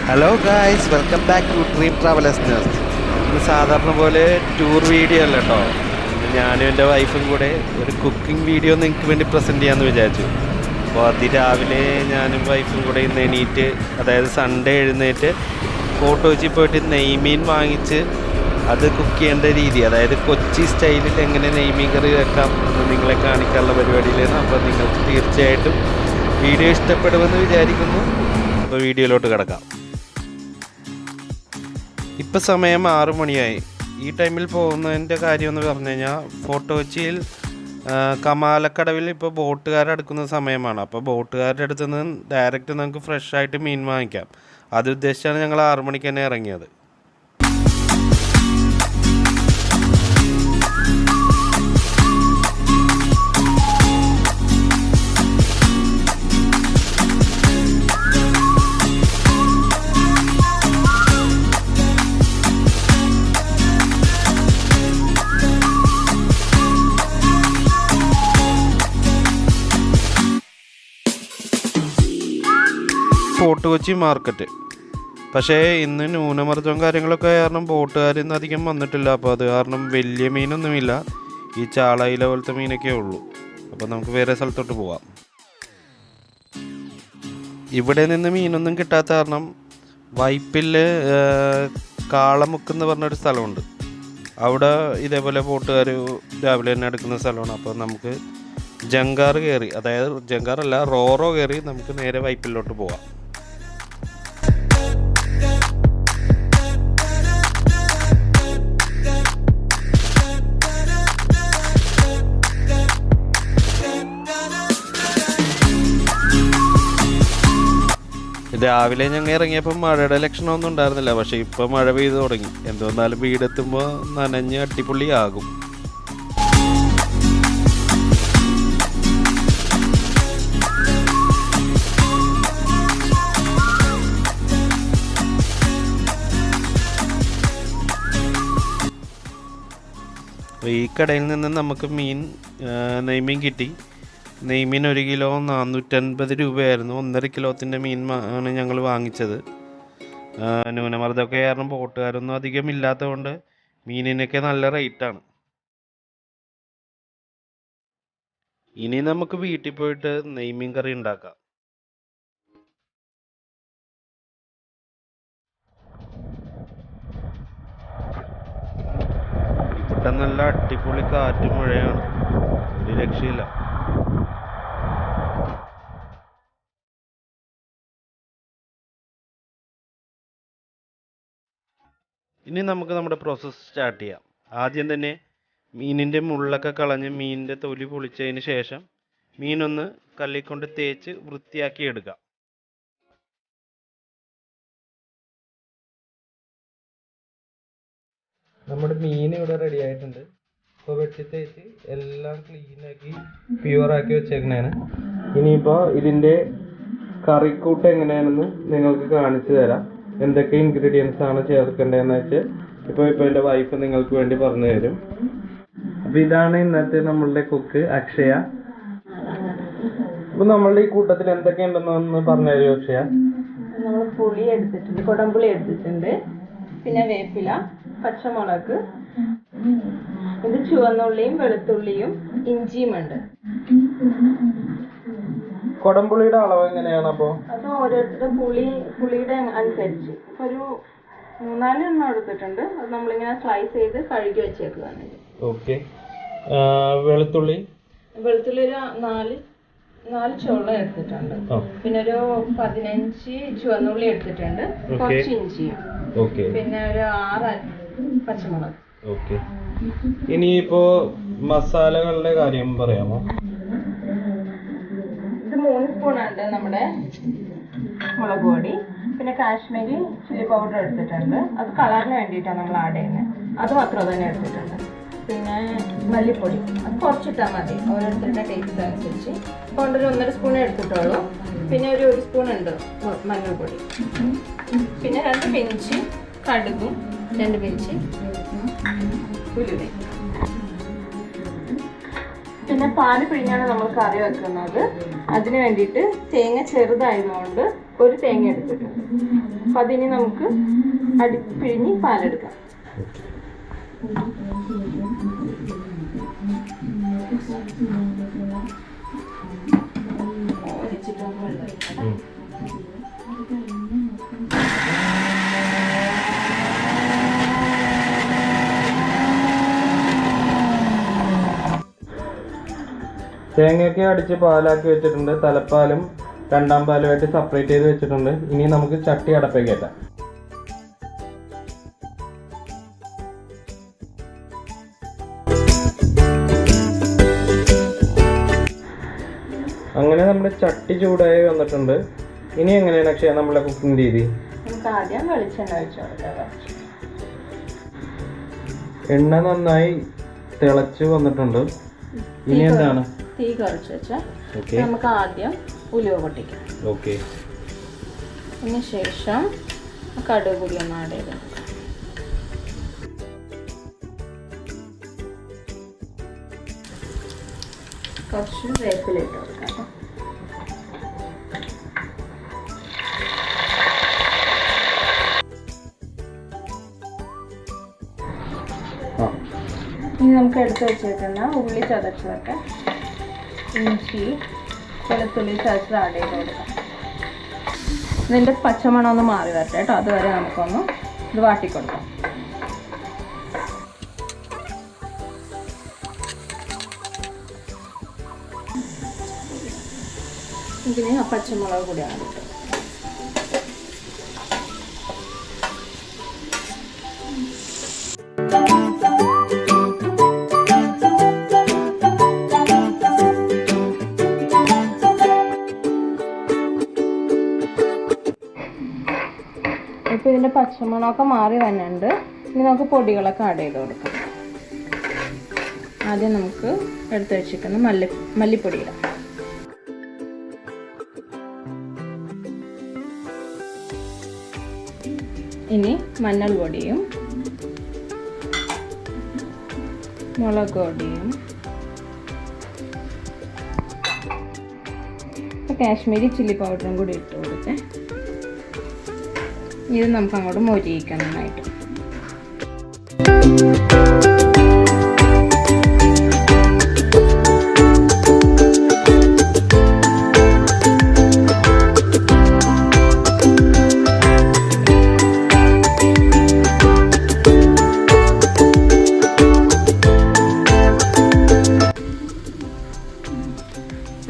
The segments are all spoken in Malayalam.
Hello guys, welcome back to Dream Travellers Nest. ഇന്ന് സാധാരണ പോലെ ടൂർ വീഡിയോ അല്ല കേട്ടോ. ഞാനും എൻ്റെ വൈഫും കൂടെ ഒരു കുക്കിംഗ് വീഡിയോ നിങ്ങൾക്ക് വേണ്ടി പ്രസൻറ്റ് ചെയ്യാമെന്ന് വിചാരിച്ചു. അപ്പോൾ അതിരാവിലെ ഞാനും വൈഫും കൂടെ ഇന്ന് എണീറ്റ്, അതായത് സൺഡേ എഴുന്നേറ്റ് ഫോട്ടോ വെച്ച് പോയിട്ട് നെയ്മീൻ വാങ്ങിച്ച് അത് കുക്ക് ചെയ്യേണ്ട രീതി, അതായത് കൊച്ചി സ്റ്റൈലിൽ എങ്ങനെ നെയ്മീൻ കറി വെക്കാം എന്ന് നിങ്ങളെ കാണിക്കാനുള്ള പരിപാടിയിലാണ്. അപ്പോൾ നിങ്ങൾക്ക് തീർച്ചയായിട്ടും വീഡിയോ ഇഷ്ടപ്പെടുമെന്ന് വിചാരിക്കുന്നു. അപ്പോൾ വീഡിയോയിലോട്ട് കിടക്കാം. ഇപ്പം സമയം 6 മണിയായി. ഈ ടൈമിൽ പോകുന്നതിൻ്റെ കാര്യം എന്ന് പറഞ്ഞു കഴിഞ്ഞാൽ, ഫോർട്ട് കൊച്ചിയിൽ കമാലക്കടവിൽ ഇപ്പോൾ ബോട്ടുകാരെടുക്കുന്ന സമയമാണ്. അപ്പോൾ ബോട്ടുകാരുടെ അടുത്ത് നിന്ന് ഡയറക്റ്റ് നമുക്ക് ഫ്രഷ് ആയിട്ട് മീൻ വാങ്ങിക്കാം. അത് ഉദ്ദേശിച്ചാണ് ഞങ്ങൾ 6 മണിക്ക് തന്നെ ഇറങ്ങിയത്. Fort Kochi market. പക്ഷേ ഇന്ന് ന്യൂനമർദ്ദവും കാര്യങ്ങളൊക്കെ കാരണം ബോട്ടുകാരിന്ന് അധികം വന്നിട്ടില്ല. അപ്പോൾ അത് കാരണം വലിയ മീനൊന്നുമില്ല. ഈ ചാളയില പോലത്തെ മീനൊക്കെ ഉള്ളൂ. അപ്പോൾ നമുക്ക് വേറെ സ്ഥലത്തോട്ട് പോവാം. ഇവിടെ നിന്ന് മീനൊന്നും കിട്ടാത്ത കാരണം വൈപ്പിൽ കാളമുക്ക് എന്ന് പറഞ്ഞൊരു സ്ഥലമുണ്ട്. അവിടെ ഇതേപോലെ ബോട്ടുകാർ രാവിലെ തന്നെ എടുക്കുന്ന സ്ഥലമാണ്. അപ്പോൾ നമുക്ക് ജങ്കാർ കയറി, അതായത് ജങ്കാറല്ല റോറോ കയറി നമുക്ക് നേരെ വൈപ്പിലോട്ട് പോവാം. രാവിലെ ഞങ്ങൾ ഇറങ്ങിയപ്പോൾ മഴയുടെ ലക്ഷണമൊന്നും ഉണ്ടായിരുന്നില്ല. പക്ഷേ ഇപ്പോൾ മഴ പെയ്തു തുടങ്ങി. എന്തുവന്നാലും വീടെത്തുമ്പോൾ നനഞ്ഞ് അടിപൊളിയാകും. ഈ കടയിൽ നിന്ന് നമുക്ക് നെയ്മീൻ കിട്ടി. നെയ്മീൻ 1 കിലോ 450 രൂപയായിരുന്നു. 1.5 കിലോത്തിൻ്റെ മീൻ ആണ് ഞങ്ങൾ വാങ്ങിച്ചത്. ന്യൂനമർദ്ദമൊക്കെ കാരണം ബോട്ടുകാരൊന്നും അധികം ഇല്ലാത്തതുകൊണ്ട് മീനിനൊക്കെ നല്ല റേറ്റാണ്. ഇനി നമുക്ക് വീട്ടിൽ പോയിട്ട് നെയ്മീൻ കറി ഉണ്ടാക്കാം. ഇവിടെ നല്ല അടിപൊളി കാറ്റും മഴയാണ്, ഒരു രക്ഷയില്ല. ഇനി നമുക്ക് നമ്മുടെ പ്രോസസ്സ് സ്റ്റാർട്ട് ചെയ്യാം. ആദ്യം തന്നെ മീനിൻ്റെ മുള്ളൊക്കെ കളഞ്ഞ് മീനിൻ്റെ തൊലി പൊളിച്ചതിന് ശേഷം മീനൊന്ന് കല്ലിക്കൊണ്ട് തേച്ച് വൃത്തിയാക്കി എടുക്കാം. നമ്മുടെ മീൻ ഇവിടെ റെഡി ആയിട്ടുണ്ട്. ഇപ്പോൾ വെട്ടി തേച്ച് എല്ലാം ക്ലീനാക്കി പ്യുവറാക്കി വെച്ചേക്കണേന്. ഇനിയിപ്പോൾ ഇതിൻ്റെ കറിക്കൂട്ട് എങ്ങനെയാണെന്ന് നിങ്ങൾക്ക് കാണിച്ചു തരാം. എന്തൊക്കെ ഇൻഗ്രീഡിയൻസ് ആണ് ചേർക്കേണ്ടതെന്ന് വെച്ച് ഇപ്പോൾ എൻ്റെ വൈഫ് നിങ്ങൾക്ക് വേണ്ടി പറഞ്ഞു തരും. അപ്പോൾ ഇതാണ് ഇന്നത്തെ നമ്മളുടെ കുക്ക് അക്ഷയ. അപ്പോൾ നമ്മളുടെ ഈ കൂട്ടത്തിൽ എന്തൊക്കെയുണ്ടെന്നൊന്ന് പറഞ്ഞു തരുമോ അക്ഷയ? നമ്മൾ പുളി എടുത്തിട്ടുണ്ട്, കുടംപുളി എടുത്തിട്ടുണ്ട്, പിന്നെ വേപ്പില, പച്ചമുളക്, ഇത് ചുവന്നുള്ളിയും വെളുത്തുള്ളിയും ഇഞ്ചിയും ഉണ്ട്. കുടംപുളിയുടെ അളവ് എങ്ങനെയാണ്? അപ്പോൾ അത് ഓരോരുത്തരുടെ പുളിയുടെ അനുസരിച്ച് ഒരു 3-4 എണ്ണം എടുത്തിട്ടുണ്ട്. അത് നമ്മളിങ്ങനെ സ്ലൈസ് ചെയ്ത് കഴുകി വെച്ചേക്കുകയാണ്. ഓക്കെ. വെളുത്തുള്ളി ഒരു 4 ചുവള്ള എടുത്തിട്ടുണ്ട്. പിന്നെ ഒരു 15 ചുവന്നുള്ളി എടുത്തിട്ടുണ്ട്, കുറച്ച് ഇഞ്ചിയും, പിന്നെ ഒരു 6 പച്ചമുളക്. ഓക്കെ. ഇനിയിപ്പോ മസാലകളുടെ കാര്യം പറയാമോ? ഇത് 3 സ്പൂണുണ്ട് നമ്മുടെ മുളക് പൊടി, പിന്നെ കാശ്മീരി ചില്ലി പൗഡർ എടുത്തിട്ടുണ്ട്. അത് കളറിന് വേണ്ടിയിട്ടാണ് നമ്മൾ ആഡ് ചെയ്യുന്നത്. അത് മാത്രം തന്നെ എടുത്തിട്ടുണ്ട്. പിന്നെ മല്ലിപ്പൊടി അത് കുറച്ചിട്ടാൽ മതി, ഓരോരുത്തരുടെ ടേസ്റ്റ് അനുസരിച്ച്. അതുകൊണ്ട് ഒരു 1.5 സ്പൂൺ എടുത്തിട്ടുള്ളൂ. പിന്നെ ഒരു 1 സ്പൂൺ ഉണ്ട് മഞ്ഞൾപ്പൊടി, പിന്നെ 2 പിഞ്ച് കടുകും 2 പിഞ്ച് ഉലുവ. പിന്നെ പാല് പിഴിഞ്ഞാണ് നമ്മൾ കറി വെക്കുന്നത്. അതിന് വേണ്ടിയിട്ട് തേങ്ങ ചെറുതായതുകൊണ്ട് ഒരു തേങ്ങ എടുത്തിട്ടുണ്ട്. അപ്പം അതിന് നമുക്ക് പിഴിഞ്ഞ് പാലെടുക്കാം. തേങ്ങയൊക്കെ അടിച്ച് പാലാക്കി വെച്ചിട്ടുണ്ട്. തലപ്പാലും രണ്ടാം പാലുമായിട്ട് സെപ്പറേറ്റ് ചെയ്ത് വെച്ചിട്ടുണ്ട്. ഇനി നമുക്ക് ചട്ടി അടപ്പേക്ക് കയറ്റാം. അങ്ങനെ നമ്മുടെ ചട്ടി ചൂടായി വന്നിട്ടുണ്ട്. ഇനി എങ്ങനെയാണ് അക്ഷയ നമ്മളെ കുക്കിംഗ് രീതി? നമുക്ക് ആദ്യം വെളിച്ചെണ്ണ ഒഴിച്ചു കൊടുക്കാം. എണ്ണ നന്നായി തിളച്ച് വന്നിട്ടുണ്ട്. ഇനി എന്താണ്? തീ കുറച്ച് വെച്ചാൽ നമുക്ക് ആദ്യം ഉലുവ പൊട്ടിക്കാം. ഓക്കെ. അതിന് ശേഷം കടുക് കൂടി ഒന്ന് ആഡ് ചെയ്ത് കുറച്ച് വേപ്പില ഇട്ട് കൊടുക്കാം. ഇനി നമുക്ക് എടുത്ത് വെച്ചേക്കുന്ന ഉള്ളി ചതച്ചതൊക്കെ ഇഞ്ചി വെളുത്തുള്ളി ചതച്ചത് ആഡ് ചെയ്ത് കൊടുക്കാം. ഇതിൻ്റെ പച്ചമണം ഒന്ന് മാറി വരട്ടെ കേട്ടോ. അതുവരെ നമുക്കൊന്ന് ഇത് വാട്ടിക്കൊടുക്കാം. ഇതിന് ആ പച്ചമുളക് കൂടി ആഡ് ചെയ്തു. ഇപ്പോൾ ഇതിൻ്റെ പച്ചമണമൊക്കെ മാറി വന്നിട്ടുണ്ട്. ഇനി നമുക്ക് പൊടികളൊക്കെ ആഡ് ചെയ്ത് കൊടുക്കാം. ആദ്യം നമുക്ക് എടുത്ത് വെച്ചിരിക്കുന്ന മല്ലിപ്പൊടി ഇടാം. ഇനി മഞ്ഞൾ പൊടിയും മുളക് പൊടിയും കാശ്മീരി ചില്ലി പൗഡറും കൂടി ഇട്ട് കൊടുത്തേ. ഇത് നമുക്ക് അങ്ങോട്ട് മൊരിയിക്കാം നന്നായിട്ട്.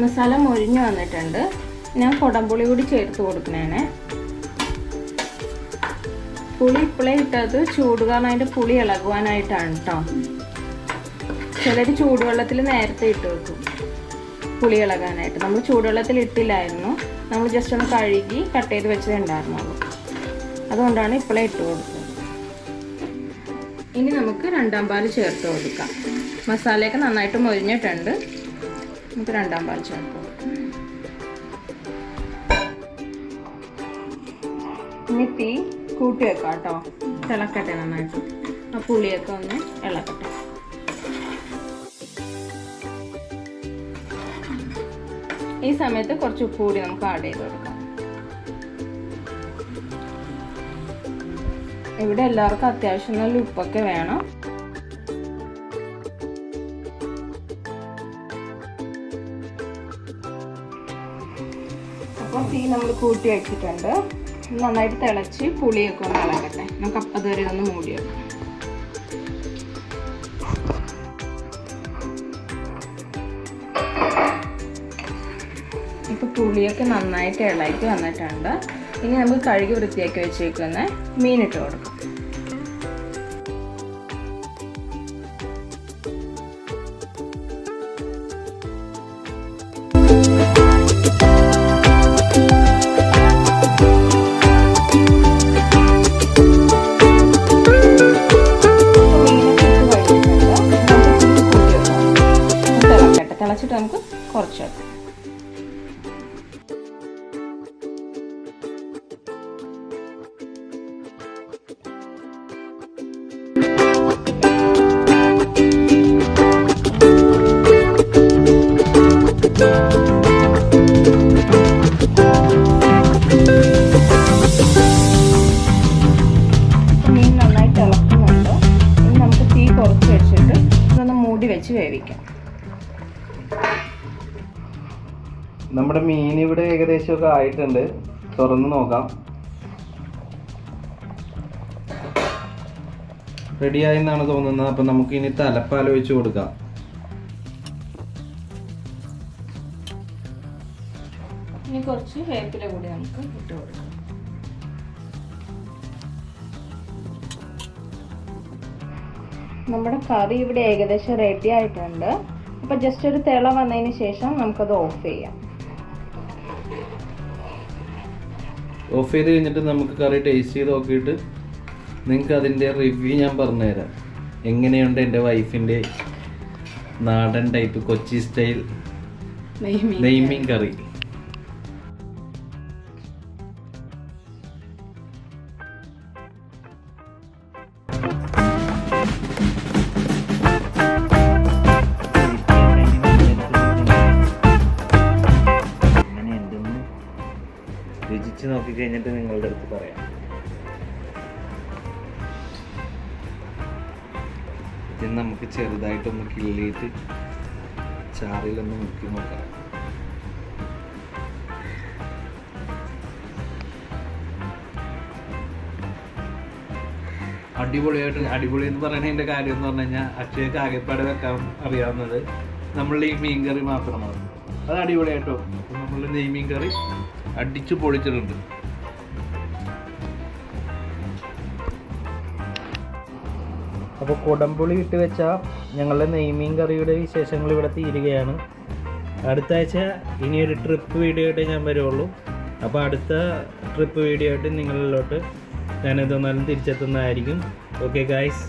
മസാല മൊരിഞ്ഞ് വന്നിട്ടുണ്ട്. ഞാൻ കുടംപുളി കൂടി ചേർത്ത് കൊടുക്കണേനെ. പുളി ഇപ്പോഴേ ഇട്ടത് ചൂട് കാരണം അതിൻ്റെ പുളി ഇളകുവാനായിട്ടാണ് കേട്ടോ. ചിലർ ചൂടുവെള്ളത്തിൽ നേരത്തെ ഇട്ട് വെക്കും പുളി ഇളകാനായിട്ട്. നമ്മൾ ചൂടുവെള്ളത്തിൽ ഇട്ടില്ലായിരുന്നു. നമ്മൾ ജസ്റ്റ് ഒന്ന് കഴുകി കട്ട് ചെയ്ത് വെച്ചതേ ഉണ്ടായിരുന്നുള്ളൂ. അതുകൊണ്ടാണ് ഇപ്പോഴേ ഇട്ട് കൊടുത്തത്. ഇനി നമുക്ക് രണ്ടാം പാൽ ചേർത്ത് കൊടുക്കാം. മസാലയൊക്കെ നന്നായിട്ട് മൊരിഞ്ഞിട്ടുണ്ട്. നമുക്ക് രണ്ടാം പാൽ ചേർത്ത് കൊടുക്കാം. ഇനി തീ കൂട്ടി വെക്കാം കേട്ടോ. തിളക്കട്ടെ നന്നായിട്ട്. ആ പുളിയൊക്കെ ഒന്ന് ഇളക്കട്ടെ. ഈ സമയത്ത് കുറച്ച് ഉപ്പ് കൂടി നമുക്ക് ആഡ് ചെയ്ത് കൊടുക്കാം. ഇവിടെ എല്ലാവർക്കും അത്യാവശ്യം നല്ല ഉപ്പൊക്കെ വേണം. അപ്പോൾ തീ നമ്മൾ കൂട്ടി വെച്ചിട്ടുണ്ട്. നന്നായിട്ട് തിളച്ച് പുളിയൊക്കെ ഒന്ന് ഇളകട്ടെ. നമുക്ക് അതുവരെ ഒന്ന് മൂടി വെക്കാം. ഇപ്പോൾ പുളിയൊക്കെ നന്നായിട്ട് ഇളക്കി വന്നിട്ടുണ്ട്. ഇനി നമുക്ക് കഴുകി വൃത്തിയാക്കി വെച്ചേക്കുന്ന മീനിട്ട് കൊടുക്കാം. തിളച്ചിട്ട് നമുക്ക് കുറച്ച് വെക്കാം. വേവിക്കാം. നമ്മുടെ മീൻ ഇവിടെ ഏകദേശമൊക്കെ ആയിട്ടുണ്ട്. തുറന്ന് നോക്കാം. റെഡിയായി എന്നാണ് തോന്നുന്നത്. അപ്പം നമുക്ക് ഇനി തലപ്പാൽ ഒഴിച്ച് കൊടുക്കാം. ഇനി കുറച്ച് വേപ്പില കൂടി നമുക്ക് ഇട്ട് കൊടുക്കാം. നമ്മുടെ കറി ഇവിടെ ഏകദേശം റെഡി ആയിട്ടുണ്ട്. അപ്പോൾ ജസ്റ്റ് ഒരു തിള വന്നതിന് ശേഷം നമുക്കത് ഓഫ് ചെയ്യാം. ഓഫ് ചെയ്ത് കഴിഞ്ഞിട്ട് നമുക്ക് കറി ടേസ്റ്റ് ചെയ്ത് നോക്കിയിട്ട് നിങ്ങൾക്ക് അതിൻ്റെ റിവ്യൂ ഞാൻ പറഞ്ഞുതരാം. എങ്ങനെയുണ്ട് എൻ്റെ വൈഫിൻ്റെ നാടൻ ടൈപ്പ് കൊച്ചി സ്റ്റൈൽ നെയ്മീൻ കറി. രുചിച്ച് നോക്കിക്കഴിഞ്ഞിട്ട് നിങ്ങളുടെ അടുത്ത് പറയാം. ഇത് നമുക്ക് ചെറുതായിട്ടൊന്ന് കിള്ളിയിട്ട് ചാറിലൊന്ന് മുക്കി നോക്കാം. അടിപൊളി എന്ന് പറയുന്നതിൻ്റെ കാര്യം എന്ന് പറഞ്ഞു കഴിഞ്ഞാൽ അക്ഷയക്ക് ആകെപ്പാടെ വെക്കാൻ അറിയാവുന്നത് നമ്മളുടെ ഈ മീൻ കറി മാത്രമാണ്. അത് അടിപൊളിയായിട്ടോ. അപ്പം നമ്മളുടെ നെയ്മീൻ കറി അടിച്ചു പൊളിച്ചിട്ടുണ്ട്. അപ്പോൾ കുടംപുളി ഇട്ട് വെച്ച ഞങ്ങളുടെ നെയ്മീൻ കറിയുടെ വിശേഷങ്ങൾ ഇവിടെ തീരുകയാണ്. അടുത്ത ആഴ്ച ഇനിയൊരു ട്രിപ്പ് വീഡിയോ ആയിട്ട് ഞാൻ വരുള്ളൂ. അപ്പോൾ അടുത്ത ട്രിപ്പ് വീഡിയോ ആയിട്ട് നിങ്ങളിലോട്ട് ഞാനിതൊന്നാലും തിരിച്ചെത്തുന്നതായിരിക്കും. Okay guys.